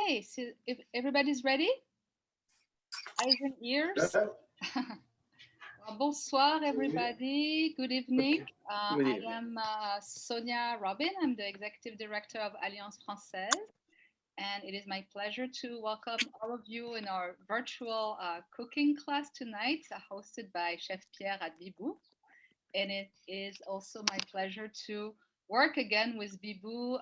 Okay, so if everybody's ready, eyes and ears. Well, bonsoir, everybody. Good evening. I am Sonia Robin. I'm the Executive Director of Alliance Française. And it is my pleasure to welcome all of you in our virtual cooking class tonight, hosted by Chef Pierre at Bibou. And it is also my pleasure to work again with Bibou,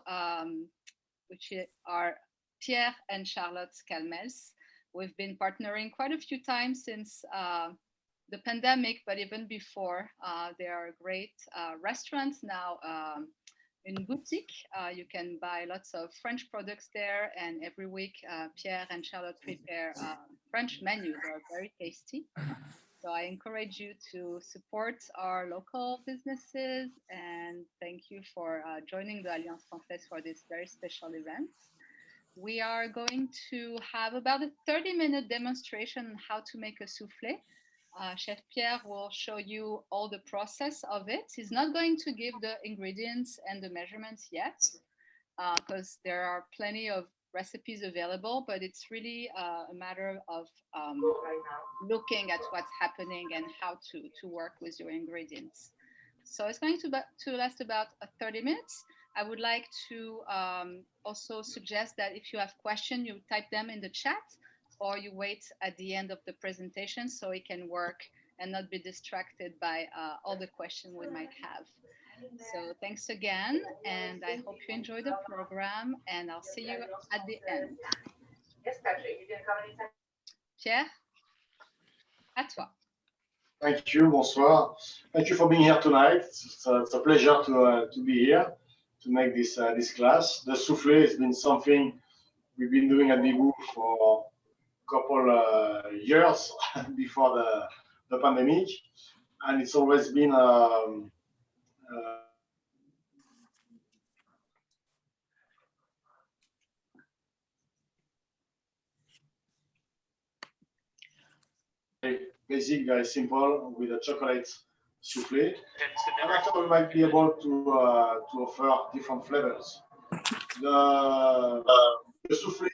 which are Pierre and Charlotte Calmels. We've been partnering quite a few times since the pandemic, but even before. They are great restaurants now in boutique. You can buy lots of French products there, and every week Pierre and Charlotte prepare French menus. They're very tasty. So I encourage you to support our local businesses, and thank you for joining the Alliance Française for this very special event. We are going to have about a 30-minute demonstration on how to make a souffle. Chef Pierre will show you all the process of it. He's not going to give the ingredients and the measurements yet, because there are plenty of recipes available, but it's really a matter of looking at what's happening and how to work with your ingredients. So it's going to last about 30 minutes. I would like to also suggest that if you have questions, you type them in the chat, or you wait at the end of the presentation so it can work and not be distracted by all the questions we might have. So thanks again, and I hope you enjoy the program, and I'll see you at the end. Yes, Patrick, you didn't come anytime. Pierre, à toi. Thank you, bonsoir. Thank you for being here tonight. It's a pleasure to be here to make this class. The souffle has been something we've been doing at Bibou for a couple years before the pandemic, and it's always been basic, very simple, with a chocolate souffle. And after we might be able to offer different flavors. The souffle,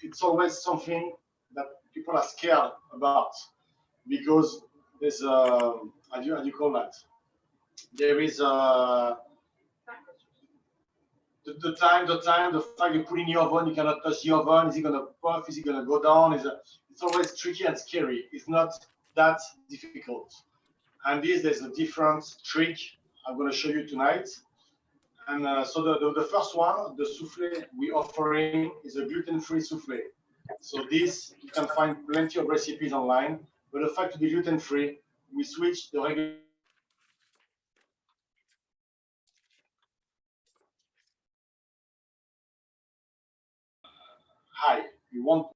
it's always something that people are scared about, because there's how do you call that? There is the time, the fact you put in your oven, you cannot touch the oven. Is it gonna puff? Is it gonna go down? It's always tricky and scary. It's not that difficult. And there's a different trick I'm gonna show you tonight. And so the first one, the souffle we're offering, is a gluten-free souffle. So this, you can find plenty of recipes online, but the fact to be gluten-free, we switch the regular high. You want.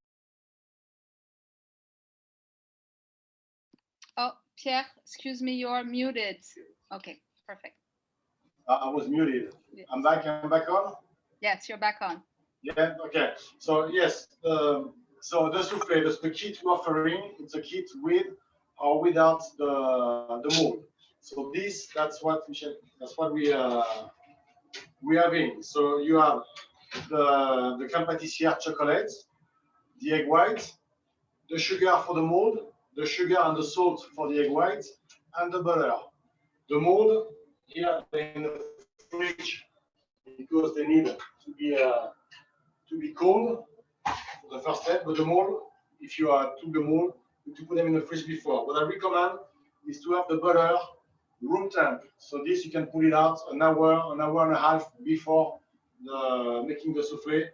Oh, Pierre, excuse me, you're muted. Okay, perfect. I was muted. Yes. I'm back on? Yes, you're back on. Yeah, okay. So yes, so the souffle, the kit we're offering, it's a kit with or without the mold. So that's what we having. So you have the crème pâtissière chocolate, the egg white, the sugar for the mold, the sugar and the salt for the egg white, and the butter. The mold here in the fridge because they need to be cold for the first step. But the mold, if you took the mold, you need to put them in the fridge before. What I recommend is to have the butter room temp. So this you can put it out an hour and a half before making the souffle.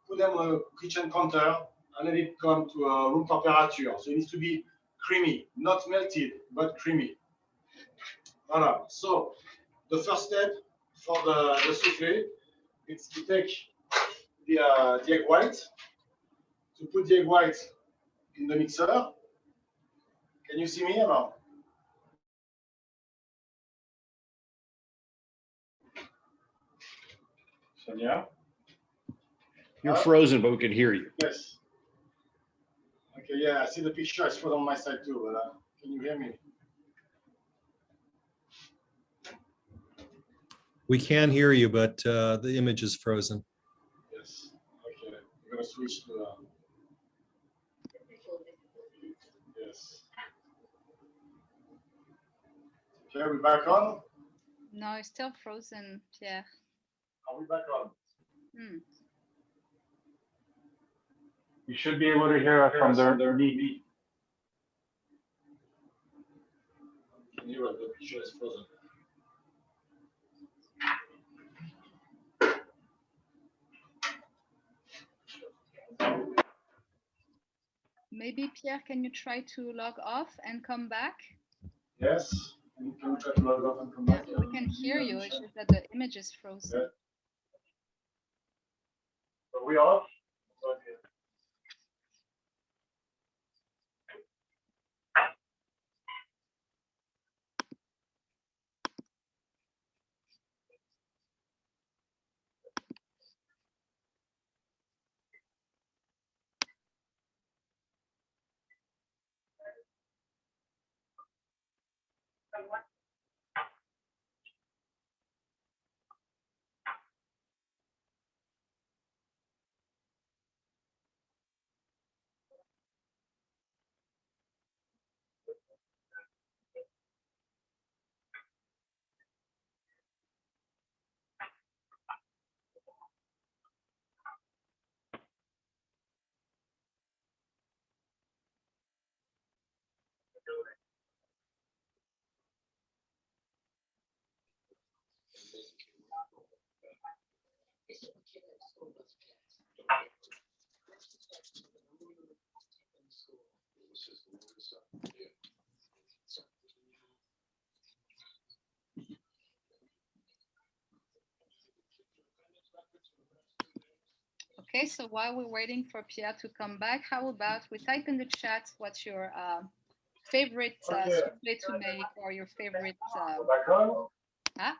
Put them on a kitchen counter and let it come to a room temperature. So it needs to be creamy, not melted, but creamy. Voilà. So the first step for the souffle is to take the egg white, to put the egg white in the mixer. Can you see me or not? Sonia? You're frozen, but we can hear you. Yes. Okay, yeah, I see the picture. It's frozen on my side too, but can you hear me? We can hear you, but the image is frozen. Yes. Okay. going to switch to yes. Okay, we're back on. No, it's still frozen, Pierre. Are we back on? You should be able to hear us from their knee. Can you the picture is frozen? Maybe Pierre, can you try to log off and come back? Yes. Can you try to log off and come back? We can hear you. It's just that the image is frozen. Yeah. Are we off? Okay, so while we're waiting for Pierre to come back, how about we type in the chat what's your favorite soufflé to make, or your favorite Back on? huh?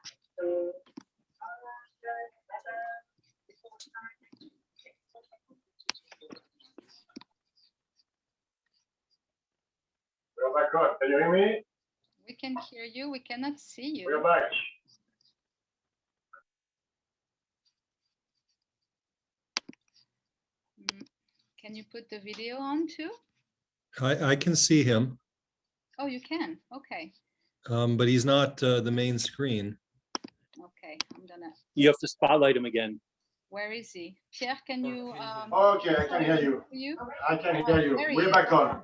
We're back on. Can you hear me? We can hear you. We cannot see you. We're back. Can you put the video on too? I can see him, Oh, you can. Okay. but he's not the main screen. Okay, I'm gonna. You have to spotlight him again. Where is he? Pierre, can you? Okay, I can hear you. I can hear you. There he We're is. back on.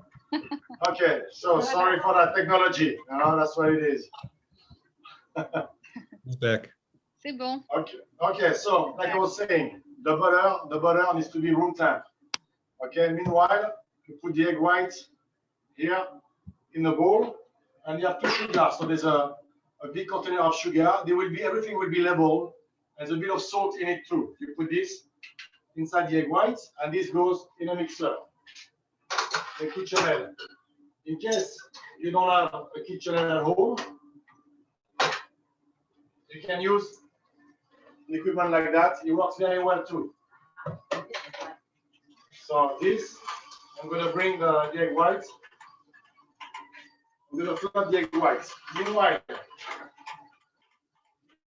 Okay, so sorry for that technology. That's what it is. He's back. C'est bon. Okay, okay. So like I was saying, the butter needs to be room temp. Okay. Meanwhile, you put the egg whites here in the bowl, and you have two sugars. So there's a big container of sugar. Everything will be labeled. There's a bit of salt in it too. You put this inside the egg whites, and this goes in a mixer. A kitchenette. In case you don't have a kitchenette at home, you can use an equipment like that. It works very well too. So this, I'm going to bring the egg whites. I'm going to flood the egg whites. Meanwhile,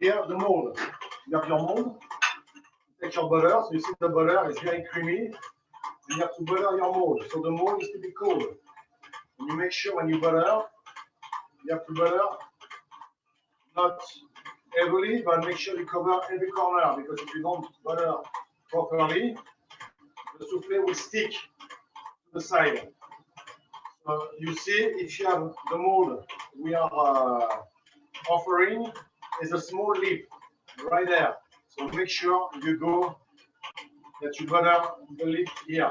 here the mold. You have your mold. Take your butter. So you see the butter is very creamy. You have to butter your mold. So the mold is to be cold. And you make sure when you butter, you have to butter not heavily, but make sure you cover every corner, because if you don't butter properly, the souffle will stick to the side. So you see, if you have the mold we are offering, is a small lip right there. So make sure you go that you butter the lip here.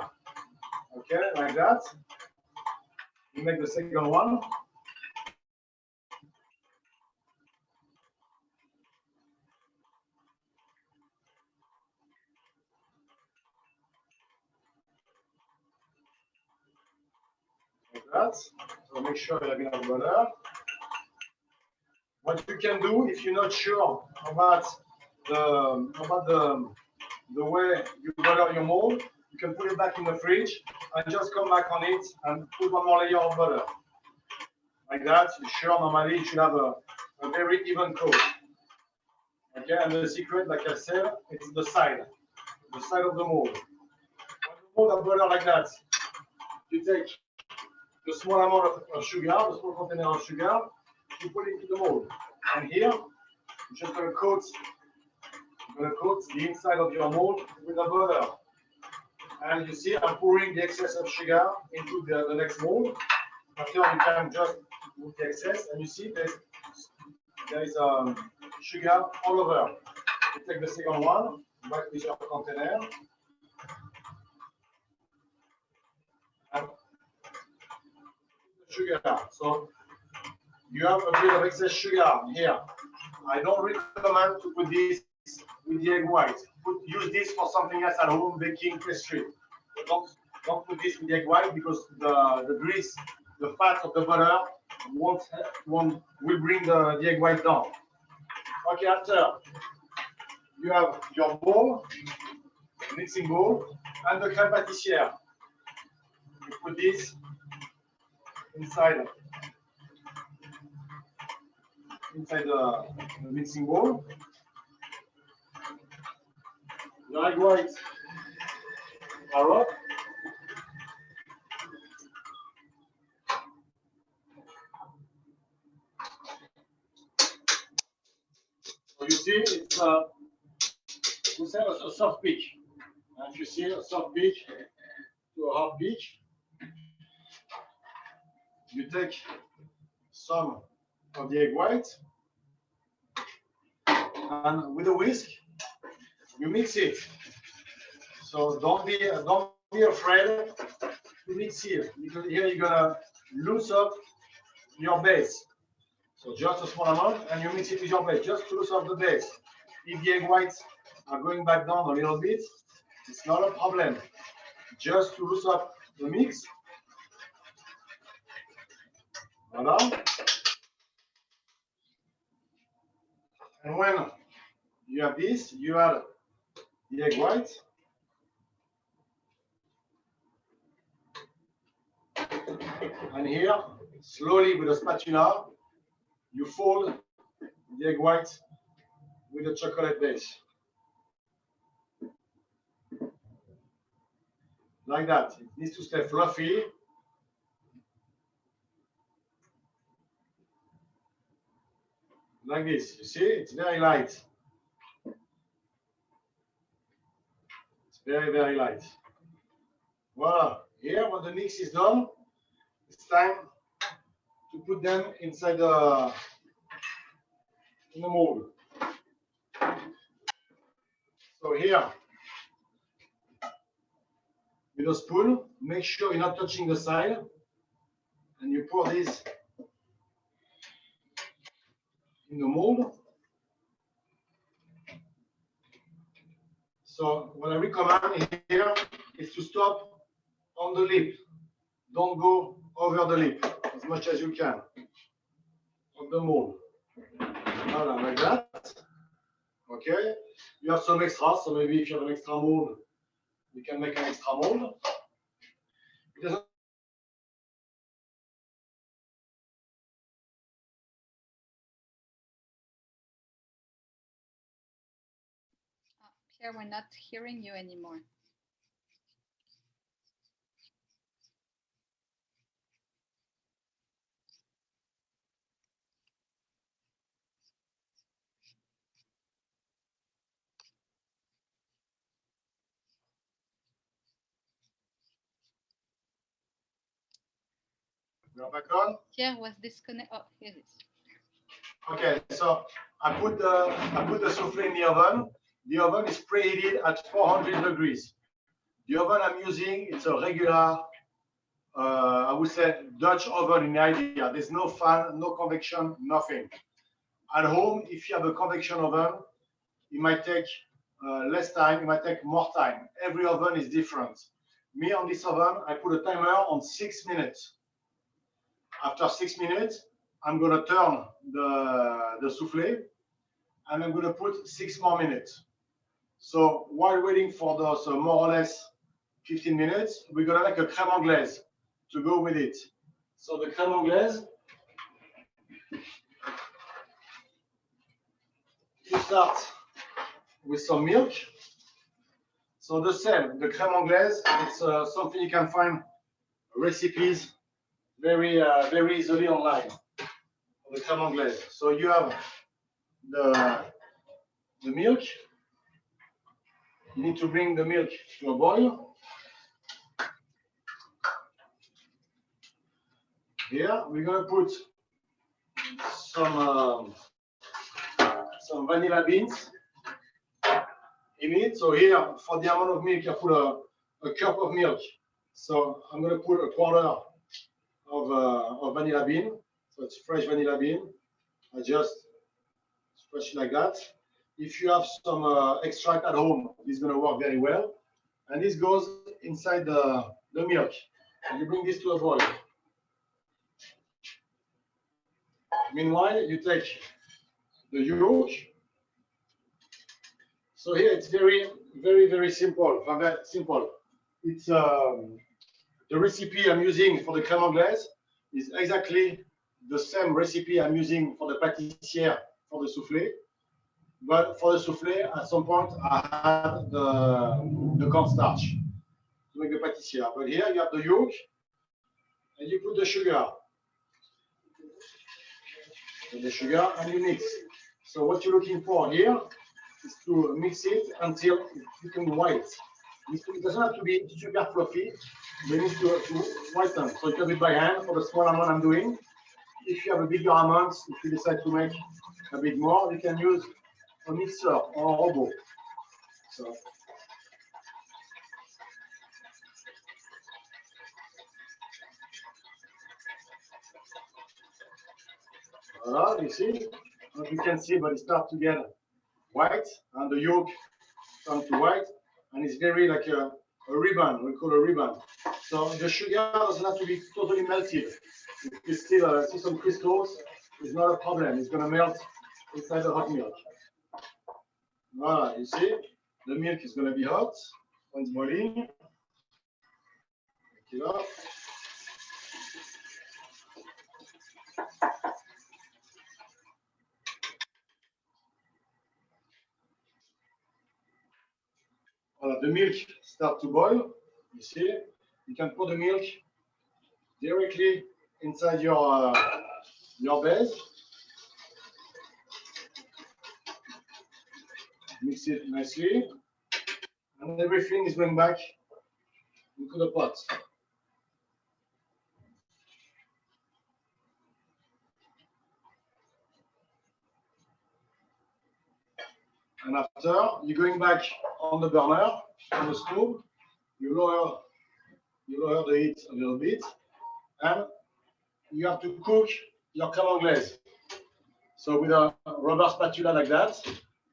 Okay, like that. You make the second one. Like that. So make sure you have enough butter. What you can do, if you're not sure about the way you butter your mold, you can put it back in the fridge and just come back on it and put one more layer of butter. Like that, you're sure normally you should have a very even coat. Okay, and the secret, like I said, it's the side of the mold. mold of butter like that. You take the small amount of sugar, the small container of sugar, you put it into the mold. And here, you're just going to coat the inside of your mold with the butter. And you see, I'm pouring the excess of sugar into the next mold. After, you can just move the excess, and you see there is sugar all over. You take the second one, back with your container. And sugar. So you have a bit of excess sugar here. I don't recommend to put this with the egg white. Use this for something else at home, baking pastry. Don't put this with the egg white because the grease, the fat of the butter will bring the egg white down. Okay, after you have your bowl, mixing bowl, and the crème pâtissière. You put this inside the mixing bowl. The egg white are up. So you see, it's we say a soft peak. And you see a soft peak to a hard peak. You take some of the egg white, and with a whisk, you mix it. So don't be afraid to mix here, because here you're gonna loose up your base. So just a small amount, and you mix it with your base, just to loose up the base. If the egg whites are going back down a little bit, it's not a problem. Just to loosen up the mix. Voilà. And when you have this, you add the egg white. And here, slowly with a spatula, you fold the egg white with a chocolate base. Like that. It needs to stay fluffy. Like this. You see, it's very light. It's very, very light. Voila. Here, when the mix is done, it's time to put them inside the mold. So here, with a spoon, make sure you're not touching the side, and you pour this in the mold. So what I recommend here is to stop on the lip. Don't go over the lip as much as you can of the mold. Voilà, like that. Okay. You have some extras, so maybe if you have an extra mold, you can make an extra mold. It doesn't Pierre, we're not hearing you anymore. We're back on. Pierre was disconnected. Oh, here it is. Okay, so I put the souffle in the oven. The oven is preheated at 400 degrees. The oven I'm using, it's a regular, I would say, Dutch oven in idea. There's no fan, no convection, nothing. At home, if you have a convection oven, it might take less time, it might take more time. Every oven is different. Me, on this oven, I put a timer on 6 minutes. After 6 minutes, I'm going to turn the souffle, and I'm going to put 6 more minutes. So while waiting for those more or less 15 minutes, we're going to make a creme anglaise to go with it. So the creme anglaise, you start with some milk. So the same, the creme anglaise, it's something you can find recipes very easily online. The creme anglaise. So you have the milk. You need to bring the milk to a boil. Here we're gonna put some vanilla beans in it. So here, for the amount of milk, I put a cup of milk. So I'm gonna put a quarter of vanilla bean. So it's fresh vanilla bean. I just stretch it like that. If you have some extract at home, this is gonna work very well. And this goes inside the milk. And you bring this to a boil. Meanwhile, you take the yolk. So here it's very simple. Very simple. It's the recipe I'm using for the creme anglaise is exactly the same recipe I'm using for the pâtissière for the soufflé. But for the soufflé, at some point I had the cornstarch to make the pâtissière. But here you have the yolk and you put the sugar. And you mix. So what you're looking for here is to mix it until it becomes white. It doesn't have to be super fluffy, but it needs to whiten. So you can do it by hand for the small amount I'm doing. If you have a bigger amount, if you decide to make a bit more, you can use a mixer or a robot. So you see, as you can see, but it starts to get white, and the yolk turns to white, and it's very like a ribbon. We call a ribbon. So the sugar doesn't have to be totally melted. If you still see some crystals, it's not a problem. It's going to melt inside the hot milk. Voilà, you see, the milk is going to be hot when it's boiling. Take it off. The milk starts to boil. You see, you can put the milk directly inside your base. Mix it nicely, and everything is going back into the pot. And after, you're going back on the burner, on the stove. You lower the heat a little bit, and you have to cook your creme glaze. So with a rubber spatula like that,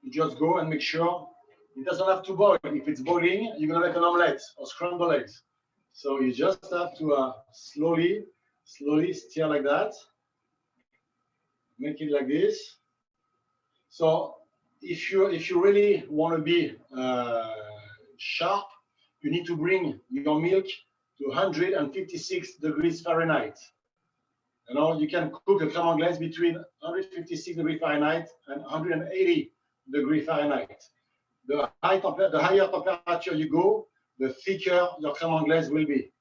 you just go and make sure it doesn't have to boil. If it's boiling, you're gonna make an omelette or scrambled eggs. So you just have to slowly stir like that. Make it like this. So if you really want to be sharp, you need to bring your milk to 156 degrees Fahrenheit. You know, you can cook a creme anglaise between 156 degrees Fahrenheit and 180 degrees Fahrenheit. The higher temperature you go, the thicker your creme anglaise will be.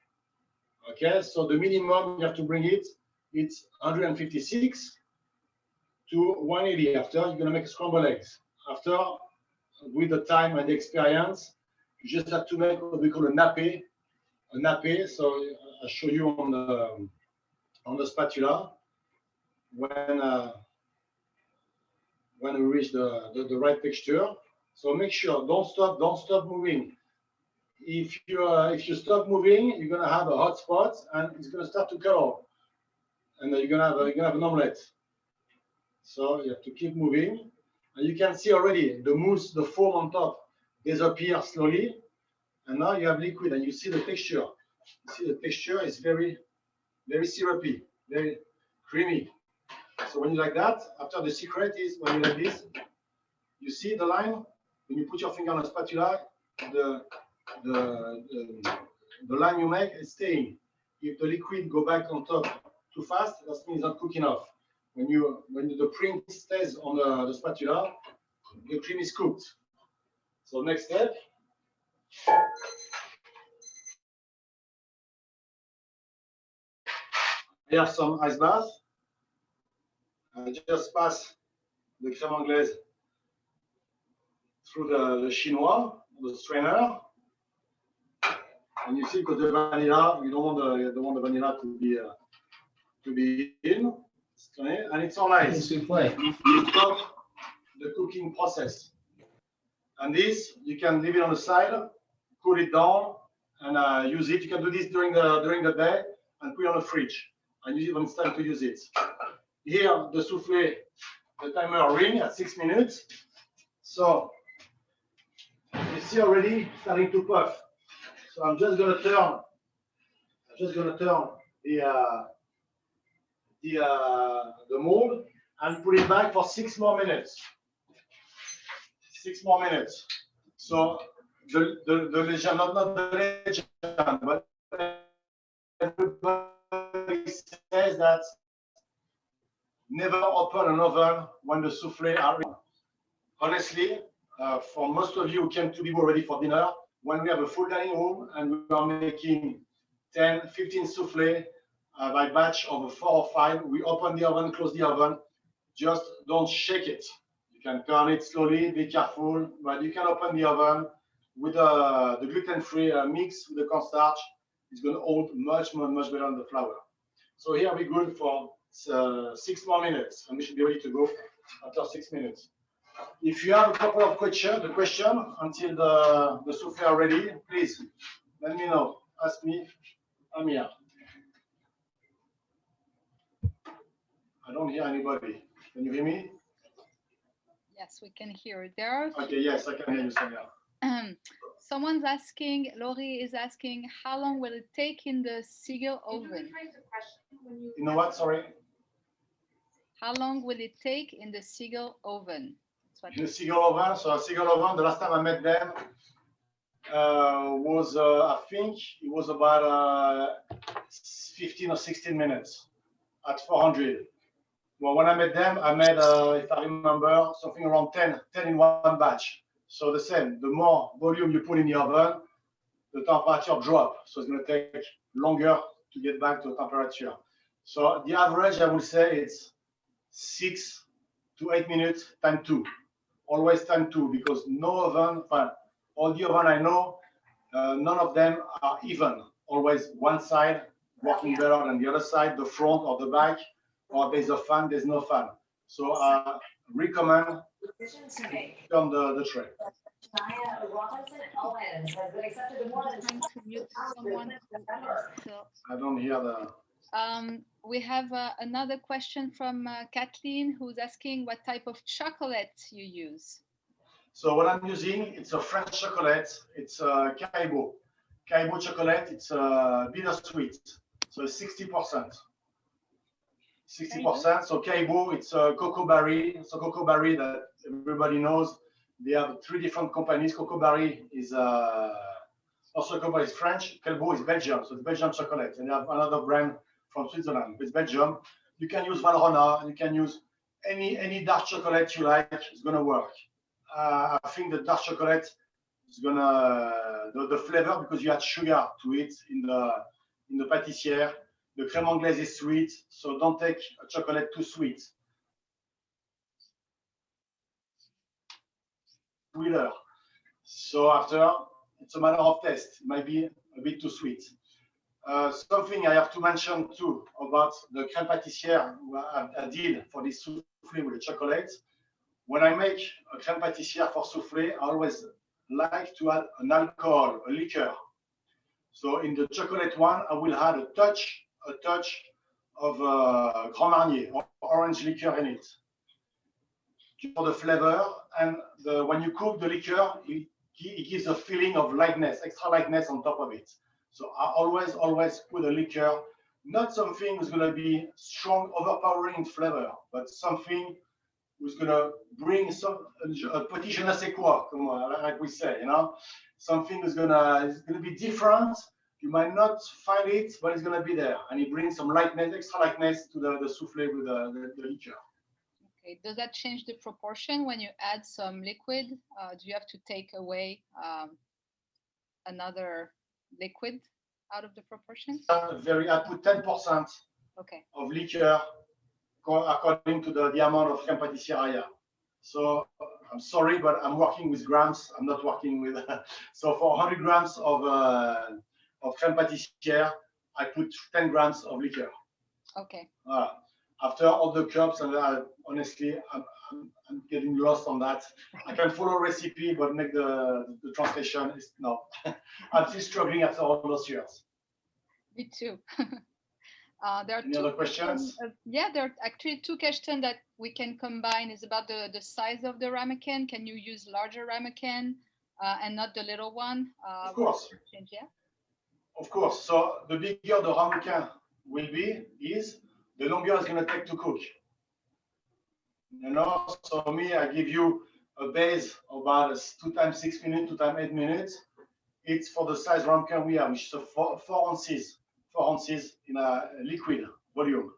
Okay, so the minimum you have to bring it's 156 to 180. After, you're going to make scrambled eggs. After, with the time and the experience, you just have to make what we call a nappe. A nappe, so I'll show you on the spatula when we reach the right texture. So make sure, don't stop moving. If you stop moving, you're gonna have a hot spot and it's gonna start to color, and you're gonna have an omelette. So you have to keep moving, and you can see already the mousse, the foam on top disappear slowly, and now you have liquid, and you see the texture. You see the texture is very syrupy, very creamy. So when you like that, after the secret is when you like this, you see the line. When you put your finger on a spatula, the line you make is staying. If the liquid go back on top too fast, that means it's not cooked enough. When the print stays on the spatula, the cream is cooked. So next step, I have some ice bath. I just pass the creme anglaise through the chinois, the strainer. And you see, because the vanilla, you don't want the vanilla to be in. And it's all ice. You stop the cooking process. And this, you can leave it on the side, cool it down, and use it. You can do this during the day and put it on the fridge and use it when it's time to use it. Here, the souffle, the timer ring at 6 minutes. So you see already starting to puff. So I'm just gonna turn the mold and put it back for 6 more minutes. 6 more minutes. So the legend, not the legend, but everybody says that never open an oven when the souffle are in. Honestly, for most of you who came to be ready for dinner, when we have a full dining room and we are making 10, 15 souffle by batch of 4 or 5, we open the oven, close the oven, just don't shake it. You can turn it slowly, be careful, but you can open the oven with the gluten-free mix with the cornstarch. It's going to hold much better on the flour. So here we're good for 6 more minutes, and we should be ready to go after 6 minutes. If you have a couple of questions, until the souffle are ready, please let me know. Ask me. I'm here. I don't hear anybody. Can you hear me? Yes, we can hear. There are Okay, yes, I can hear you, Sonia. someone's asking, Laurie is asking, how long will it take in the Seagull oven? You know what? Sorry. How long will it take in the Seagull oven? In the Seagull oven. So a Seagull oven, the last time I met them was, I think it was about 15 or 16 minutes at 400. Well, when I met them, I made, if I remember, something around 10 in one batch. So the same, the more volume you put in the oven, the temperature drop. So it's going to take longer to get back to the temperature. So the average, I would say, it's 6 to 8 minutes times 2. Always times 2, because no oven, all the oven I know, none of them are even. Always one side working better than the other side, the front or the back, or there's a fan, there's no fan. So I recommend turn the tray. I don't hear the... we have another question from Kathleen, who's asking what type of chocolate you use. So what I'm using, it's a French chocolate. It's Caribou. Caribou chocolate, it's bittersweet. So it's 60%. 60%. So Caribou, it's cocoa berry. So cocoa berry that everybody knows. They have 3 different companies. Cocoa berry is also cocoa is French. Caribou is Belgium. So it's Belgian chocolate. And they have another brand from Switzerland. It's Belgium. You can use Valrhona. You can use any dark chocolate you like. It's gonna work. I think the dark chocolate is gonna the flavor, because you add sugar to it in the pâtissière. The crème anglaise is sweet, so don't take a chocolate too sweet. Sweeter. So after, it's a matter of taste. It might be a bit too sweet. Something I have to mention too about the crème pâtissière I did for this soufflé with the chocolate. When I make a crème pâtissière for soufflé, I always like to add an alcohol, a liquor. So in the chocolate one, I will add a touch of Grand Marnier or orange liquor in it for the flavor. And when you cook the liquor, it gives a feeling of lightness, extra lightness on top of it. So I always put a liquor, not something that's going to be strong, overpowering in flavor, but something who's going to bring a petit je ne sais quoi, like we say, you know, something is going to be different. You might not find it, but it's going to be there, and it brings some lightness, extra lightness to the souffle with the liquor. Okay, does that change the proportion when you add some liquid? Do you have to take away another liquid out of the proportions? I put 10% Okay. of liquor according to the amount of crème pâtissière I have. So I'm sorry, but I'm working with grams. I'm not working with. So for 100 grams of crème pâtissière, I put 10 grams of liquor. Okay. After all the cups, and honestly, I'm getting lost on that. I can follow a recipe, but make the translation is no. I'm still struggling after all those years. Me too. There are Any other questions? Yeah, there are actually two questions that we can combine. Is about the size of the ramekin. Can you use larger ramekin and not the little one? Of course. Yeah. Of course. So the bigger the ramekin will be, the longer it's going to take to cook. You know, so me, I give you a base of about 2 times 6 minutes, 2 times 8 minutes. It's for the size ramekin we have, which is 4 ounces. 4 ounces in a liquid volume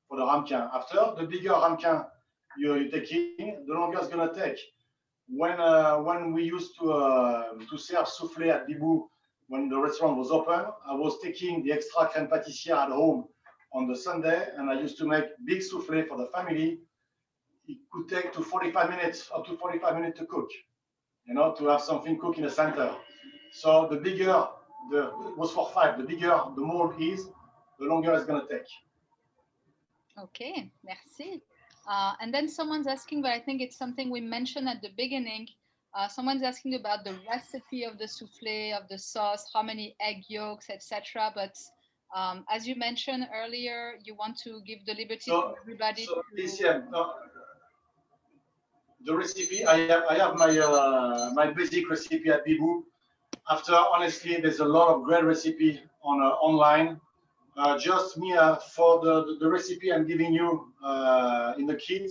for the ramekin. After, the bigger ramekin you're taking, the longer it's going to take. When we used to serve soufflé at Bibou, when the restaurant was open, I was taking the extra crème pâtissière at home on the Sunday, and I used to make big soufflé for the family. It could take to 45 minutes, up to 45 minutes to cook, you know, to have something cooked in the center. So the bigger, it was for 5, the bigger the mold is, the longer it's going to take. Okay, merci. And then someone's asking, but I think it's something we mentioned at the beginning. Someone's asking about the recipe of the soufflé, of the sauce, how many egg yolks, etc. But as you mentioned earlier, you want to give the liberty to everybody. So the recipe, I have my basic recipe at Bibou. After, honestly, there's a lot of great recipe on online. Just me for the recipe I'm giving you in the kit,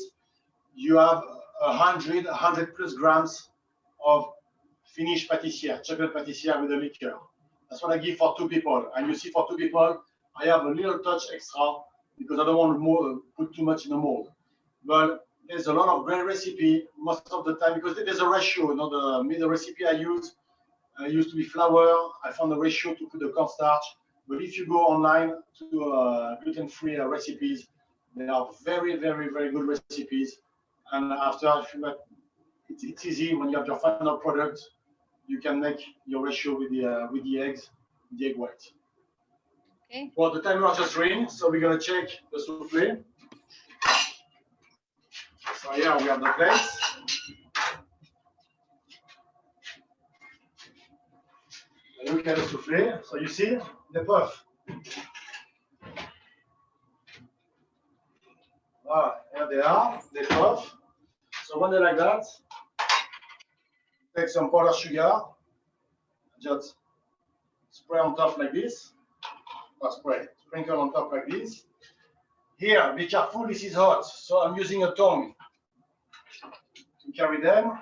you have 100 plus grams of finished pâtissière, chocolate pâtissière with a liqueur. That's what I give for 2 people. And you see, for 2 people, I have a little touch extra because I don't want to put too much in the mold. But there's a lot of great recipe most of the time because there's a ratio. You know, the recipe I use used to be flour. I found the ratio to put the cornstarch. But if you go online to gluten-free recipes, there are very, very, very good recipes. And after, it's easy when you have your final product. You can make your ratio with the eggs, the egg white. Okay. Well, the timer just ring, so we're gonna check the soufflé. So here we have the plates. Look at the soufflé. So you see the puff. Here they are, they puff. So when they're like that, take some powdered sugar, just spray on top like this, or sprinkle on top like this. Here, be careful, this is hot, so I'm using a tongue to carry them.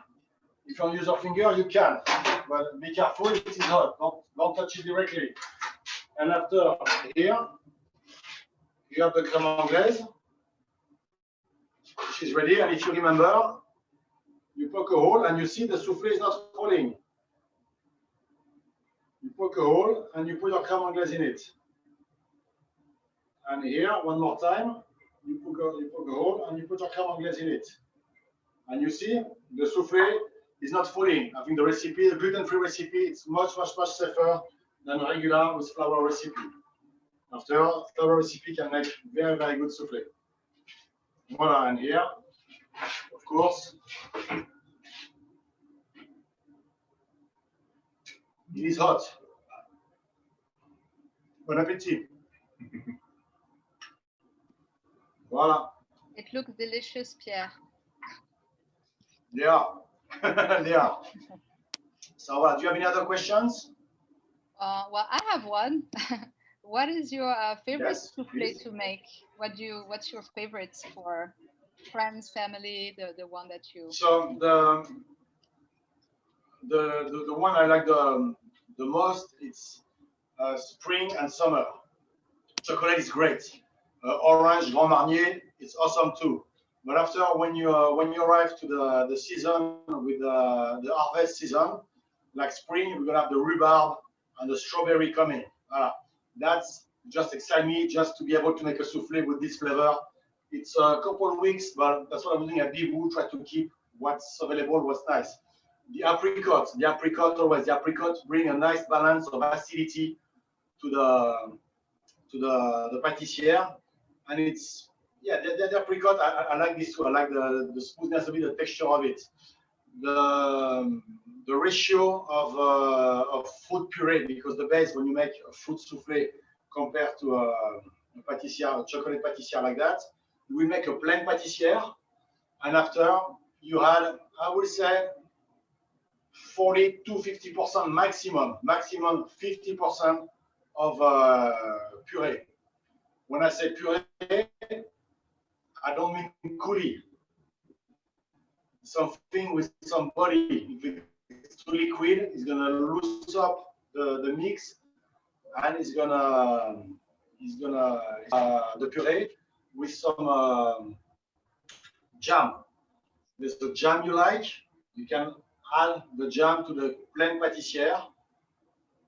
If you want to use your finger, you can, but be careful, it is hot, don't touch it directly. And after here, you have the creme anglaise, which is ready, and if you remember, you poke a hole and you see the soufflé is not falling. You poke a hole and you put your creme anglaise in it. And here, one more time, you poke a hole and you put your creme anglaise in it. And you see the soufflé is not falling. I think the recipe, the gluten-free recipe, it's much, much, much safer than regular with flour recipe. After, flour recipe can make very, very good soufflé. Voila, and here, of course, it is hot. Bon appétit. Voila. It looks delicious, Pierre. They are. They are. So, do you have any other questions? Well, I have one. What is your favorite soufflé please. to make? What's your favorites for friends, family, the one that you? So the one I like the most, it's spring and summer. Chocolate is great. Orange, Grand Marnier, it's awesome too. But after, when you arrive to the season with the harvest season, like spring, we're gonna have the rhubarb and the strawberry coming. That's just excites me just to be able to make a souffle with this flavor. It's a couple of weeks, but that's what I'm doing at Bibou, try to keep what's available, what's nice. The apricot bring a nice balance of acidity to the pâtissière, and it's the apricot. I like this too. I like the smoothness of it, the texture of it, the ratio of fruit puree, because the base when you make a fruit soufflé compared to a pâtissière, a chocolate pâtissière like that, you will make a plain pâtissière, and after you add, I would say, 40 to 50% maximum 50% of puree. When I say puree, I don't mean coulis. Something with some body. If it's too liquid, it's gonna loosen up the mix, and it's gonna the puree with some jam. There's the jam you like, you can add the jam to the plain pâtissière.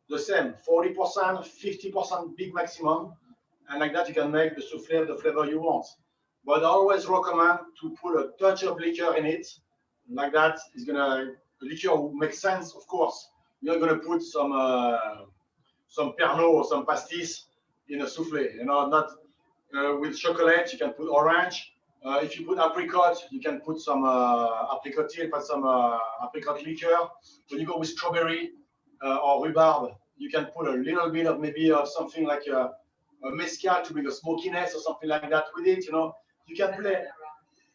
The same, 40%, 50% big maximum, and like that you can make the soufflé of the flavor you want. But I always recommend to put a touch of liquor in it. Like that, it's gonna, the liquor will make sense, of course. You're gonna put some Pernod or some pastis in a soufflé. You know, not with chocolate. You can put orange. If you put apricot, you can put some apricot tea, but some apricot liquor. When you go with strawberry or rhubarb, you can put a little bit of maybe something like a mezcal to bring a smokiness or something like that with it. You know, you can play.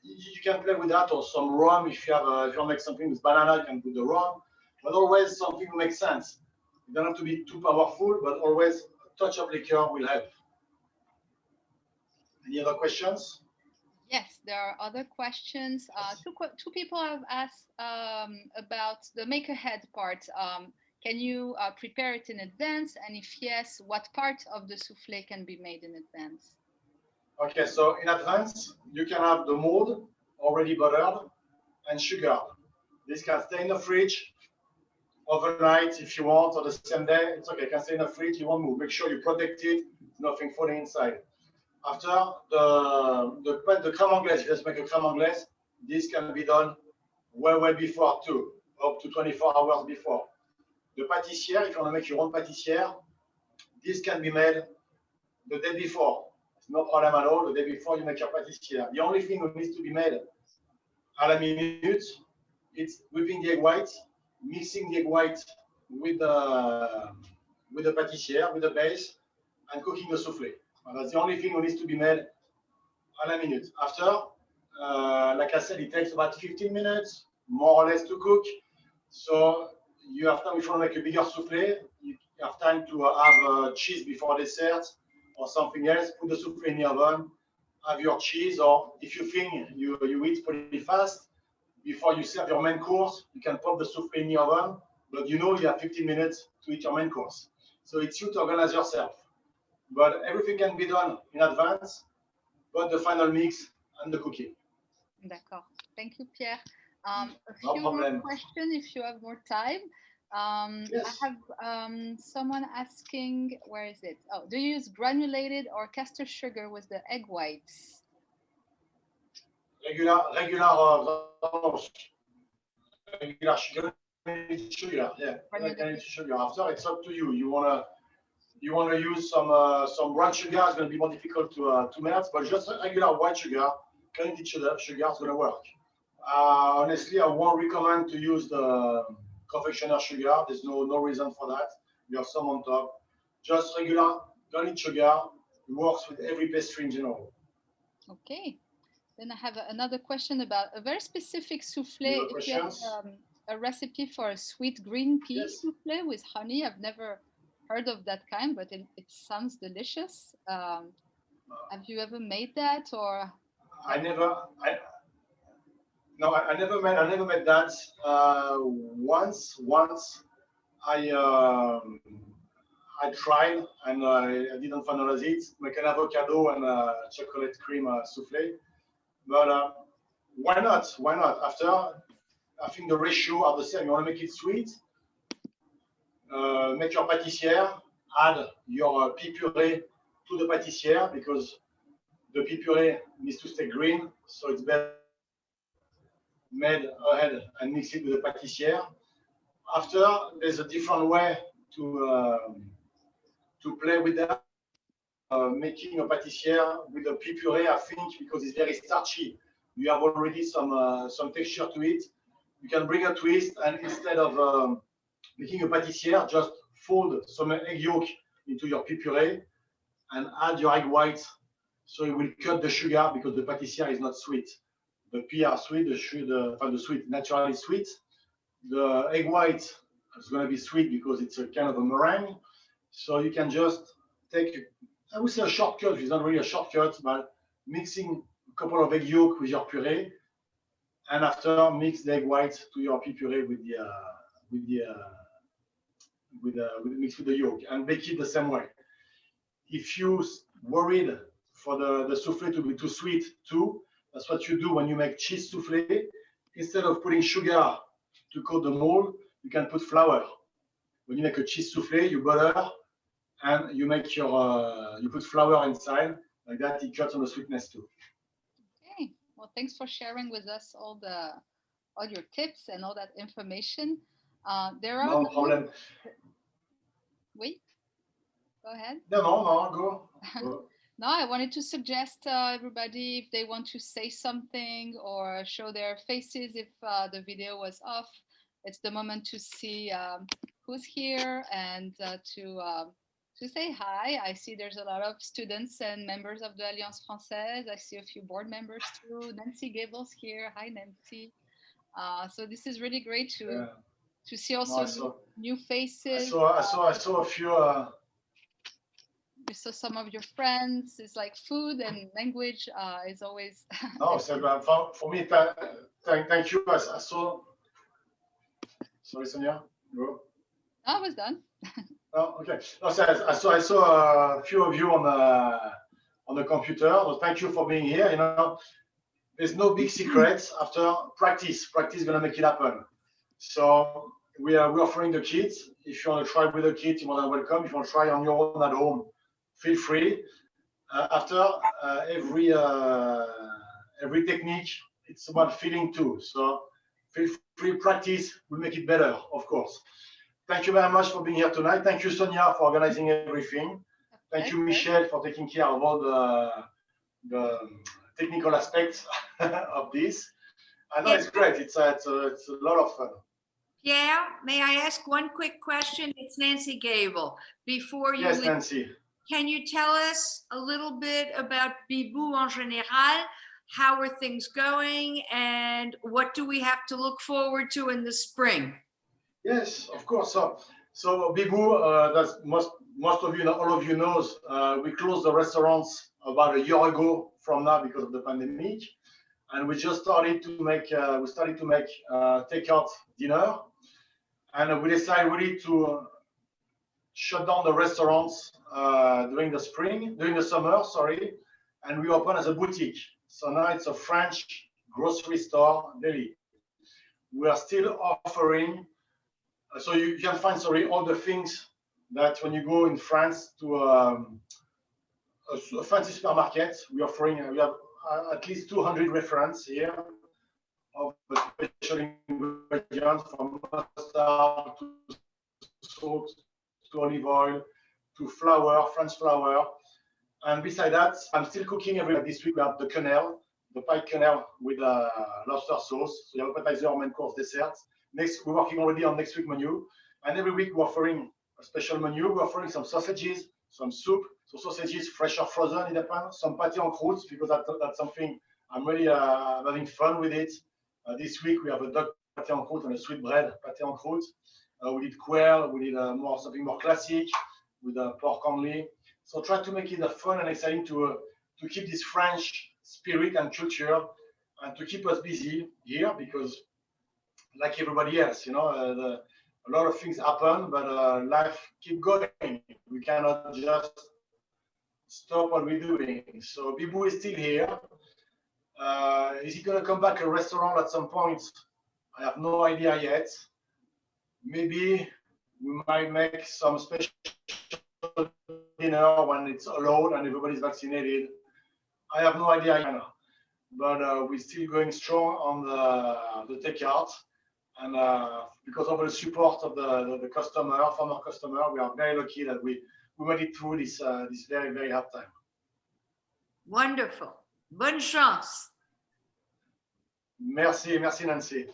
You can play with that, or some rum if you have if you make something with banana, you can put the rum. But always something that makes sense. You don't have to be too powerful, but always a touch of liquor will help. Any other questions? Yes, there are other questions. Two people have asked about the make ahead part. Can you prepare it in advance? And if yes, what part of the soufflé can be made in advance? Okay, so in advance, you can have the mold already buttered and sugar. This can stay in the fridge overnight if you want, or the same day. It's okay, it can stay in the fridge, you won't move. Make sure you protect it, nothing falling inside. After the creme anglaise, if you just make a creme anglaise, this can be done way before too, up to 24 hours before. The pâtissière, if you want to make your own pâtissière, this can be made the day before. It's no problem at all. The day before you make your pâtissière. The only thing that needs to be made à la minute, it's whipping the egg white, mixing the egg white with the pâtissière, with the base, and cooking the soufflé. That's the only thing that needs to be made à la minute. After, like I said, it takes about 15 minutes, more or less, to cook. So you have time, if you want to make a bigger soufflé, you have time to have cheese before dessert or something else. Put the soufflé in the oven, have your cheese, or if you think you eat pretty fast, before you serve your main course, you can pop the soufflé in the oven, but you know you have 15 minutes to eat your main course. So it's you to organize yourself. But everything can be done in advance, but the final mix and the cooking. D'accord. Thank you, Pierre. A No few problem. more questions if you have more time. Yes. I have someone asking, where is it? Oh, do you use granulated or caster sugar with the egg whites? Regular sugar, yeah. Granulated sugar. After, it's up to you. You wanna use some brown sugar. It's gonna be more difficult to melt, but just regular white sugar, granulated sugar is gonna work. Honestly, I won't recommend to use the confectioner sugar. There's no reason for that. You have some on top. Just regular granulated sugar. It works with every pastry in general. Okay. Then I have another question about a very specific soufflé. If you have a recipe for a sweet green pea soufflé with honey, I've never heard of that kind, but it sounds delicious. Have you ever made that, or? I never made that. Once I tried and I didn't finalize it. Make an avocado and chocolate cream soufflé. But why not? Why not? After, I think the ratio are the same. You want to make it sweet, make your pâtissière, add your pea puree to the pâtissière because the pea puree needs to stay green, so it's better made ahead and mix it with the pâtissière. After, there's a different way to play with that. Making a pâtissière with a pea puree, I think, because it's very starchy, you have already some texture to it. You can bring a twist, and instead of making a pâtissière, just fold some egg yolk into your pea puree and add your egg whites. So it will cut the sugar because the pâtissière is not sweet. The pea are sweet, the sweet, naturally sweet. The egg white is going to be sweet because it's a kind of a meringue. So you can just take, I would say a shortcut, it's not really a shortcut, but mixing a couple of egg yolk with your puree, and after mix the egg white to your pea puree mix with the yolk and bake it the same way. If you worried for the souffle to be too sweet too, that's what you do when you make cheese souffle. Instead of putting sugar to coat the mold, you can put flour. When you make a cheese souffle, you butter and you make your you put flour inside. Like that, it cuts on the sweetness too. Okay. Well, thanks for sharing with us all your tips and all that information. There are no problem. Wait. Go ahead. No, go. No, I wanted to suggest everybody if they want to say something or show their faces if the video was off. It's the moment to see who's here and to say hi. I see there's a lot of students and members of the Alliance Française. I see a few board members too. Nancy Gable's here. Hi, Nancy. So this is really great to see also new faces. I saw a few. You saw some of your friends. It's like food and language is always. No, for me, thank you. I saw. Sorry, Sonia. Go. I was done. Oh, okay. No, so I saw a few of you on the computer. So thank you for being here. You know, there's no big secrets. After practice is gonna make it happen. So we're offering the kits. If you want to try with the kit, you're more than welcome. If you want to try on your own at home, feel free. After every technique, it's about feeling too. So feel free, practice will make it better, of course. Thank you very much for being here tonight. Thank you, Sonia, for organizing everything. Thank you, Michelle, for taking care of all the technical aspects of this. I know it's great. It's a lot of fun. Pierre, may I ask one quick question? It's Nancy Gable. Before you Yes, leave, Nancy. can you tell us a little bit about Bibou en général? How are things going, and what do we have to look forward to in the spring? Yes, of course. So Bibou, that's most of you know, all of you knows, we closed the restaurants about a year ago from now because of the pandemic, and we just started to make takeout dinner, and we decided really to shut down the restaurants during the summer, and we open as a boutique. So now it's a French grocery store deli. We are still offering. So you can find, all the things that when you go in France to a fancy supermarket, we have at least 200 references here of special ingredients from mustard to salt to olive oil to flour, French flour. And beside that, I'm still cooking this week. We have the quenelle, the pike quenelle with lobster sauce. So you have appetizer, main course, dessert. Next, we're working already on next week menu, and every week we're offering a special menu. We're offering some sausages, some soup, so sausages fresh or frozen, it depends. Some pâté en croûte, because that's something I'm really having fun with it. This week we have a duck pâté en croûte and a sweet bread pâté en croûte. We did quail, we did something more classic with pork only. So try to make it fun and exciting to keep this French spirit and culture, and to keep us busy here, because like everybody else, you know, a lot of things happen, but life keep going. We cannot just stop what we're doing. So Bibou is still here. Is he going to come back a restaurant at some point? I have no idea yet. Maybe We might make some special dinner when it's allowed and everybody's vaccinated. I have no idea yet, but we're still going strong on the takeout. And because of the support of the customer, former customer, we are very lucky that we made it through this very, very hard time. Wonderful. Bonne chance. Merci, merci Nancy.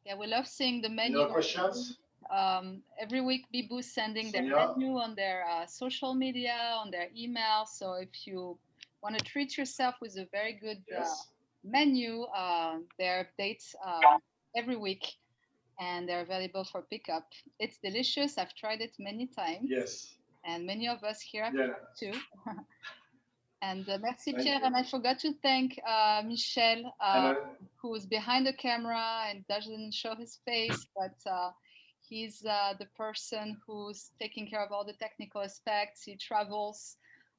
Yeah, we love seeing the Any menu. other questions? Every week, Bibou's sending their Sonia? menu on their social media, on their email. So if you want to treat yourself with a very good Yes. menu, there are updates every week, and they're available for pickup. It's delicious. I've tried it many times. Yes. And many of us here have Yeah. tried too. And merci Thank Pierre, you. and I forgot to thank Michel, who's behind the camera and doesn't show his face, but he's the person who's taking care of all the technical aspects. He travels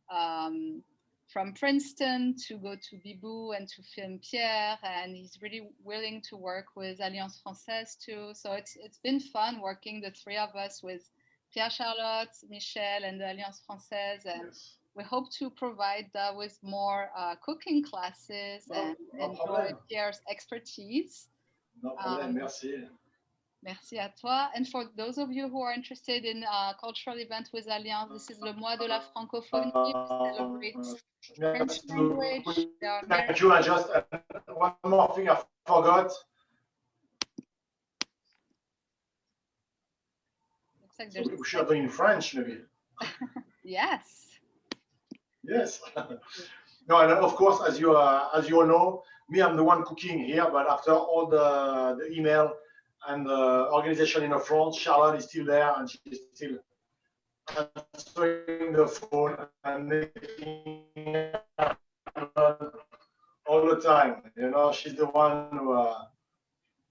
from Princeton to go to Bibou and to film Pierre, and he's really willing to work with Alliance Française too. So it's been fun working, the three of us, with Pierre Charlotte, Michel, and the Alliance Française, and Yes. we hope to provide with more cooking classes and No enjoy problem. Pierre's expertise. No problem, merci. Merci à toi. And for those of you who are interested in cultural event with Alliance, this is le mois de la francophonie. We celebrate French Merci language. beaucoup. There are Thank you. I just one more thing I forgot. looks like there's We should have done in French, maybe. yes. Yes. No, and of course, as you all know, me, I'm the one cooking here, but after all the email and the organization in the front, Charlotte is still there, and she's still answering the phone and making all the time. You know, she's the one who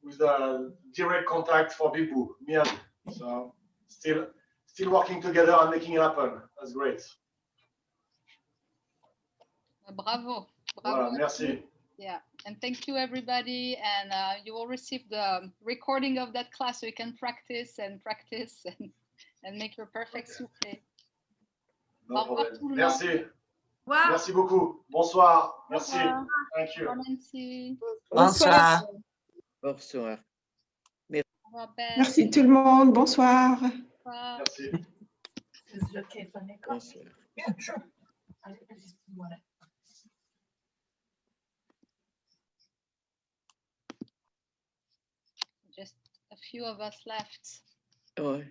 with the direct contact for people. Me and so still working together and making it happen. That's great. Bravo. Voilà, Bravo. merci. Yeah, and thank you everybody, and you will receive the recording of that class so you can practice and make your perfect soufflé. No Au revoir problem. tout le monde. Merci. Wow. Merci beaucoup. Bonsoir. Merci. Bonsoir. Thank you. Bonsoir, Nancy. Bonsoir. Au Bonsoir. revoir, Ben. Merci tout le monde. Bonsoir. Au revoir. Merci. Is it okay for Nick? Bonsoir. Yeah, sure. I just want it. Just a few of us left. Ouais.